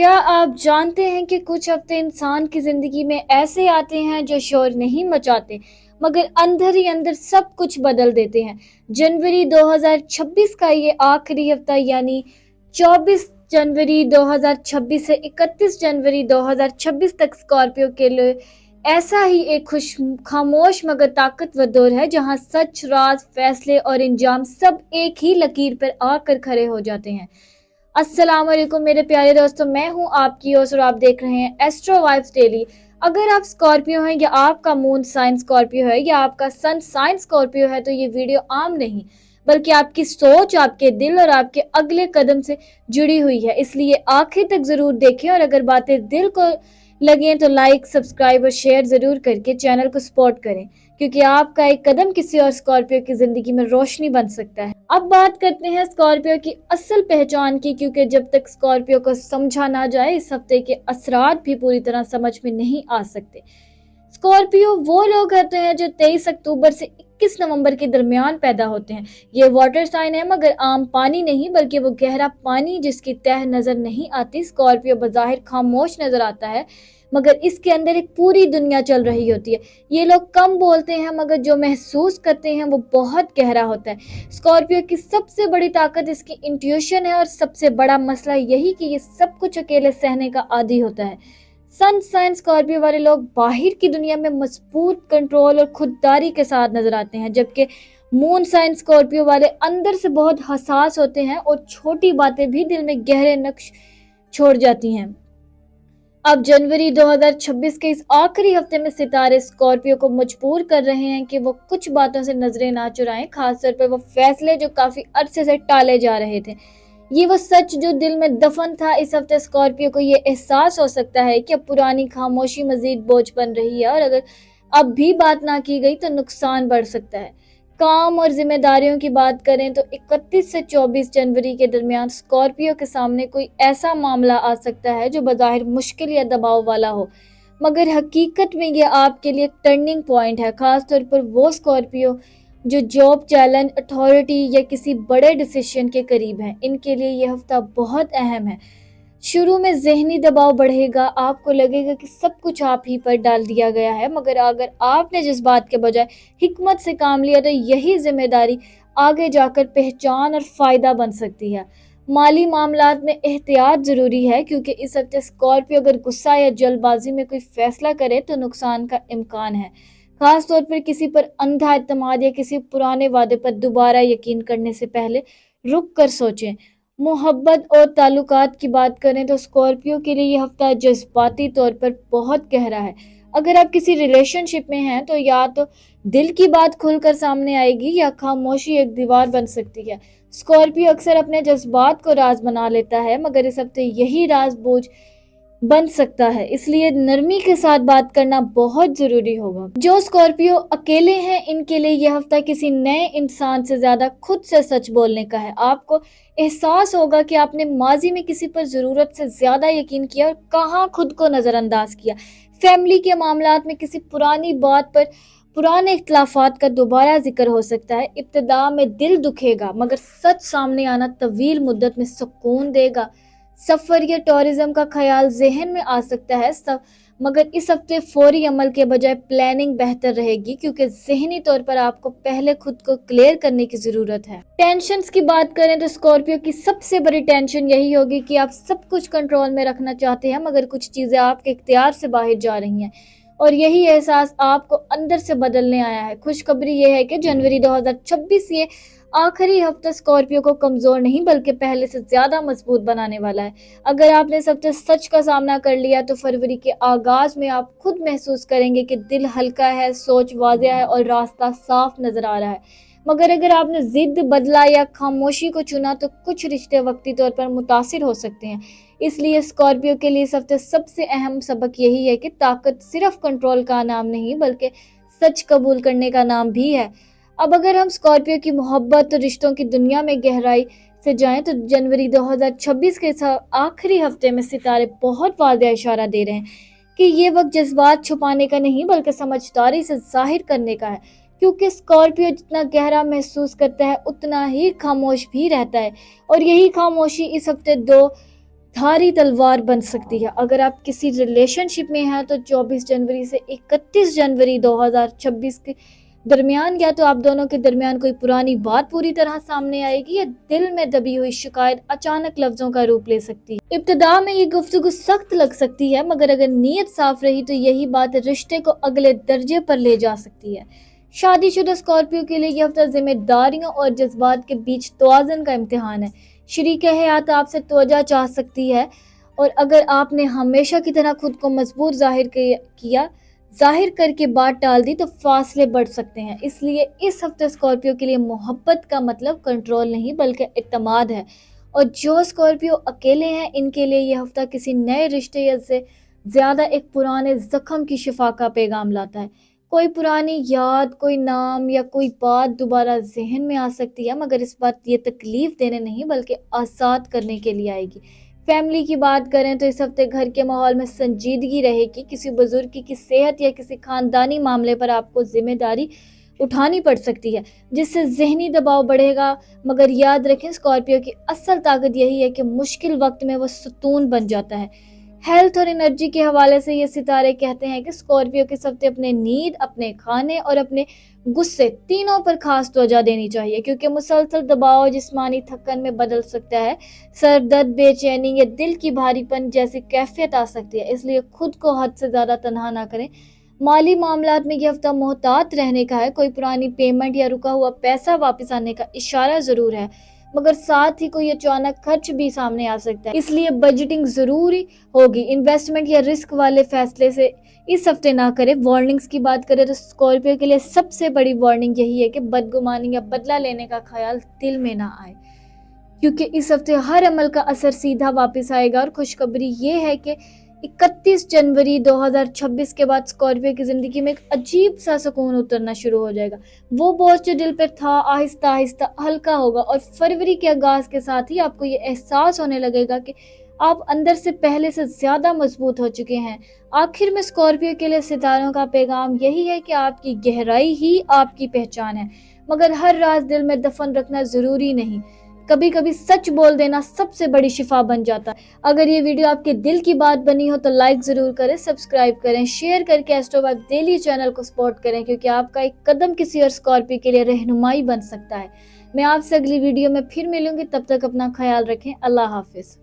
क्या आप जानते हैं कि कुछ हफ्ते इंसान की जिंदगी में ऐसे आते हैं जो शोर नहीं मचाते मगर अंदर ही अंदर सब कुछ बदल देते हैं। जनवरी 2026 का ये आखिरी हफ्ता यानी 24 जनवरी 2026 से 31 जनवरी 2026 तक स्कॉर्पियो के लिए ऐसा ही एक खुश खामोश मगर ताकतवर दौर है जहां सच राज फैसले और इंजाम सब एक ही लकीर पर आकर खड़े हो जाते हैं। अस्सलाम वालेकुम मेरे प्यारे दोस्तों, मैं हूं आपकी होस्ट और आप देख रहे हैं एस्ट्रो वाइब्स डेली। अगर आप स्कॉर्पियो हैं या आपका मून साइन स्कॉर्पियो है या आपका सन साइन स्कॉर्पियो है तो ये वीडियो आम नहीं बल्कि आपकी सोच, आपके दिल और आपके अगले कदम से जुड़ी हुई है, इसलिए आखिर तक जरूर देखें। और अगर बातें दिल को लगे तो लाइक, सब्सक्राइब और शेयर जरूर करके चैनल को सपोर्ट करें, क्योंकि आपका एक कदम किसी और स्कॉर्पियो की जिंदगी में रोशनी बन सकता है। अब बात करते हैं स्कॉर्पियो की असल पहचान की, क्योंकि जब तक स्कॉर्पियो को समझा ना जाए इस हफ्ते के असरात भी पूरी तरह समझ में नहीं आ सकते। स्कॉर्पियो वो लोग होते हैं जो 23 अक्टूबर से 21 नवंबर के दरमियान पैदा होते हैं। ये वाटर साइन है मगर आम पानी नहीं बल्कि वो गहरा पानी जिसकी तह नजर नहीं आती। स्कॉर्पियो बज़ाहिर खामोश नजर आता है मगर इसके अंदर एक पूरी दुनिया चल रही होती है। ये लोग कम बोलते हैं मगर जो महसूस करते हैं वो बहुत गहरा होता है। स्कॉर्पियो की सबसे बड़ी ताकत इसकी इंट्यूशन है और सबसे बड़ा मसला यही कि ये सब कुछ अकेले सहने का आदी होता है। सन साइन स्कॉर्पियो वाले लोग बाहर की दुनिया में मजबूत कंट्रोल और खुददारी के साथ नजर आते हैं, जबकि मून साइन स्कॉर्पियो वाले अंदर से बहुत हसास होते हैं और छोटी बातें भी दिल में गहरे नक्श छोड़ जाती हैं। अब जनवरी 2026 के इस आखिरी हफ्ते में सितारे स्कॉर्पियो को मजबूर कर रहे हैं कि वो कुछ बातों से नजरें ना चुराएं, खासतौर पर वो फैसले जो काफी अरसे से टाले जा रहे थे। ये वो सच जो दिल में दफन था। इस हफ्ते स्कॉर्पियो को ये एहसास हो सकता है कि अब पुरानी खामोशी मजीद बोझ बन रही है और अगर अब भी बात ना की गई तो नुकसान बढ़ सकता है। काम और जिम्मेदारियों की बात करें तो 31 से 24 जनवरी के दरमियान स्कॉर्पियो के सामने कोई ऐसा मामला आ सकता है जो बज़ाहिर मुश्किल या दबाव वाला हो, मगर हकीकत में ये आपके लिए टर्निंग पॉइंट है। खासतौर पर वो स्कॉर्पियो जो जॉब चैलेंज, अथॉरिटी या किसी बड़े डिसीजन के करीब हैं, इनके लिए ये हफ्ता बहुत अहम है। शुरू में जहनी दबाव बढ़ेगा, आपको लगेगा कि सब कुछ आप ही पर डाल दिया गया है, मगर अगर आपने जिस बात के बजाय हिकमत से काम लिया तो यही जिम्मेदारी आगे जाकर पहचान और फायदा बन सकती है। माली मामलात में एहतियात जरूरी है, क्योंकि इस हफ्ते स्कॉर्पियो अगर गुस्सा या जल्दबाजी में कोई फैसला करे तो नुकसान का इम्कान है। खास तौर पर किसी पर अंधा एतमाद या किसी पुराने वादे पर दोबारा यकीन करने से पहले रुक कर सोचें। मोहब्बत और ताल्लुकात की बात करें तो स्कॉर्पियो के लिए यह हफ्ता जज्बाती तौर पर बहुत गहरा है। अगर आप किसी रिलेशनशिप में हैं तो या तो दिल की बात खुलकर सामने आएगी या खामोशी एक दीवार बन सकती है। स्कॉर्पियो अक्सर अपने जज्बात को राज बना लेता है मगर इस हफ्ते यही राज बोझ बन सकता है, इसलिए नरमी के साथ बात करना बहुत जरूरी होगा। जो स्कॉर्पियो अकेले हैं इनके लिए यह हफ्ता किसी नए इंसान से ज्यादा खुद से सच बोलने का है। आपको एहसास होगा कि आपने माजी में किसी पर जरूरत से ज्यादा यकीन किया और कहाँ खुद को नजरअंदाज किया। फैमिली के मामलात में किसी पुरानी बात पर पुराने इख्तलाफात का दोबारा जिक्र हो सकता है। इब्तिदा में दिल दुखेगा मगर सच सामने आना तवील मुद्दत में सुकून देगा। सफर या टूरिज्म का ख्याल जहन में आ सकता है मगर इस हफ्ते फौरी अमल के बजाय प्लानिंग बेहतर रहेगी, क्योंकि जहनी तौर पर आपको पहले खुद को क्लियर करने की जरूरत है। टेंशन्स की बात करें तो स्कॉर्पियो की सबसे बड़ी टेंशन यही होगी कि आप सब कुछ कंट्रोल में रखना चाहते हैं मगर कुछ चीजें आपके इख्तियार से बाहर जा रही हैं और यही एहसास आपको अंदर से बदलने आया है। खुशखबरी ये है कि जनवरी 2026 ये आखिरी हफ्ता स्कॉर्पियो को कमजोर नहीं बल्कि पहले से ज्यादा मजबूत बनाने वाला है। अगर आपने इस हफ्ते सच का सामना कर लिया तो फरवरी के आगाज में आप खुद महसूस करेंगे कि दिल हल्का है, सोच वाज़ेह है और रास्ता साफ नजर आ रहा है। मगर अगर आपने जिद बदला या खामोशी को चुना तो कुछ रिश्ते वक्ती तौर पर मुतासिर हो सकते हैं। इसलिए स्कॉर्पियो के लिए इस हफ्ते सबसे अहम सबक यही है कि ताकत सिर्फ कंट्रोल का नाम नहीं बल्कि सच कबूल करने का नाम भी है। अब अगर हम स्कॉर्पियो की मोहब्बत और रिश्तों की दुनिया में गहराई से जाएं तो जनवरी 2026 के आखिरी हफ्ते में सितारे बहुत वाज़ेह इशारा दे रहे हैं कि ये वक्त जज्बात छुपाने का नहीं बल्कि समझदारी से जाहिर करने का है, क्योंकि स्कॉर्पियो जितना गहरा महसूस करता है उतना ही खामोश भी रहता है और यही खामोशी इस हफ्ते दो धारी तलवार बन सकती है। अगर आप किसी रिलेशनशिप में हैं तो 24 जनवरी से 31 जनवरी 2026 के दरमियान या तो आप दोनों के दरमियान कोई पुरानी बात पूरी तरह सामने आएगी या दिल में दबी हुई शिकायत अचानक लफ्जों का रूप ले सकती है। इब्तिदा में ये गुफ्तगू सख्त लग सकती है, मगर अगर नीयत साफ रही तो यही बात रिश्ते को अगले दर्जे पर ले जा सकती है। शादीशुदा स्कॉर्पियो के लिए यह हफ्ता जिम्मेदारियों और जज्बात के बीच तवाज़ुन का इम्तिहान है। शरीक हयात आपसे तवज्जो चाह सकती है और अगर आपने हमेशा की तरह खुद को मजबूर जाहिर करके बात टाल दी तो फासले बढ़ सकते हैं। इसलिए इस हफ्ते स्कॉर्पियो के लिए मोहब्बत का मतलब कंट्रोल नहीं बल्कि इत्मीनान है। और जो स्कॉर्पियो अकेले हैं इनके लिए यह हफ्ता किसी नए रिश्ते या से ज़्यादा एक पुराने ज़ख्म की शिफा का पैगाम लाता है। कोई पुरानी याद, कोई नाम या कोई बात दोबारा जहन में आ सकती है, मगर इस बार ये तकलीफ देने नहीं बल्कि आज़ाद करने के लिए आएगी। फैमिली की बात करें तो इस हफ्ते घर के माहौल में संजीदगी रहेगी। किसी बुजुर्ग की सेहत या किसी खानदानी मामले पर आपको जिम्मेदारी उठानी पड़ सकती है, जिससे जहनी दबाव बढ़ेगा। मगर याद रखें, स्कॉर्पियो की असल ताकत यही है कि मुश्किल वक्त में वो सुकून बन जाता है। हेल्थ और एनर्जी के हवाले से ये सितारे कहते हैं कि स्कॉर्पियो के हफ्ते अपने नींद, अपने खाने और अपने गुस्से तीनों पर खास तवज्जो देनी चाहिए, क्योंकि मुसलसल दबाव जिस्मानी थकन में बदल सकता है। सर दर्द, बेचैनी या दिल की भारीपन जैसी कैफियत आ सकती है, इसलिए खुद को हद से ज़्यादा तनहा ना करें। माली मामलात में यह हफ्ता मोहतात रहने का है। कोई पुरानी पेमेंट या रुका हुआ पैसा वापस आने का इशारा ज़रूर है, मगर साथ ही कोई अचानक खर्च भी सामने आ सकता है, इसलिए बजटिंग जरूरी होगी। इन्वेस्टमेंट या रिस्क वाले फैसले से इस हफ्ते ना करें। वार्निंग्स की बात करें तो स्कॉर्पियो के लिए सबसे बड़ी वार्निंग यही है कि बदगुमानी या बदला लेने का ख्याल दिल में ना आए, क्योंकि इस हफ्ते हर अमल का असर सीधा वापस आएगा। और खुशखबरी ये है कि 31 जनवरी 2026 के बाद स्कॉर्पियो की जिंदगी में एक अजीब सा सुकून उतरना शुरू हो जाएगा। वो बोझ जो दिल पर था आहिस्ता आहिस्ता हल्का होगा और फरवरी के आगाज के साथ ही आपको ये एहसास होने लगेगा कि आप अंदर से पहले से ज्यादा मजबूत हो चुके हैं। आखिर में स्कॉर्पियो के लिए सितारों का पैगाम यही है कि आपकी गहराई ही आपकी पहचान है, मगर हर राज दिल में दफन रखना जरूरी नहीं। कभी कभी सच बोल देना सबसे बड़ी शिफा बन जाता है। अगर ये वीडियो आपके दिल की बात बनी हो तो लाइक जरूर करें, सब्सक्राइब करें, शेयर करके एस्ट्रो वाइब डेली चैनल को सपोर्ट करें, क्योंकि आपका एक कदम किसी और स्कॉर्पियो के लिए रहनुमाई बन सकता है। मैं आपसे अगली वीडियो में फिर मिलूंगी, तब तक अपना ख्याल रखें। अल्लाह हाफिज।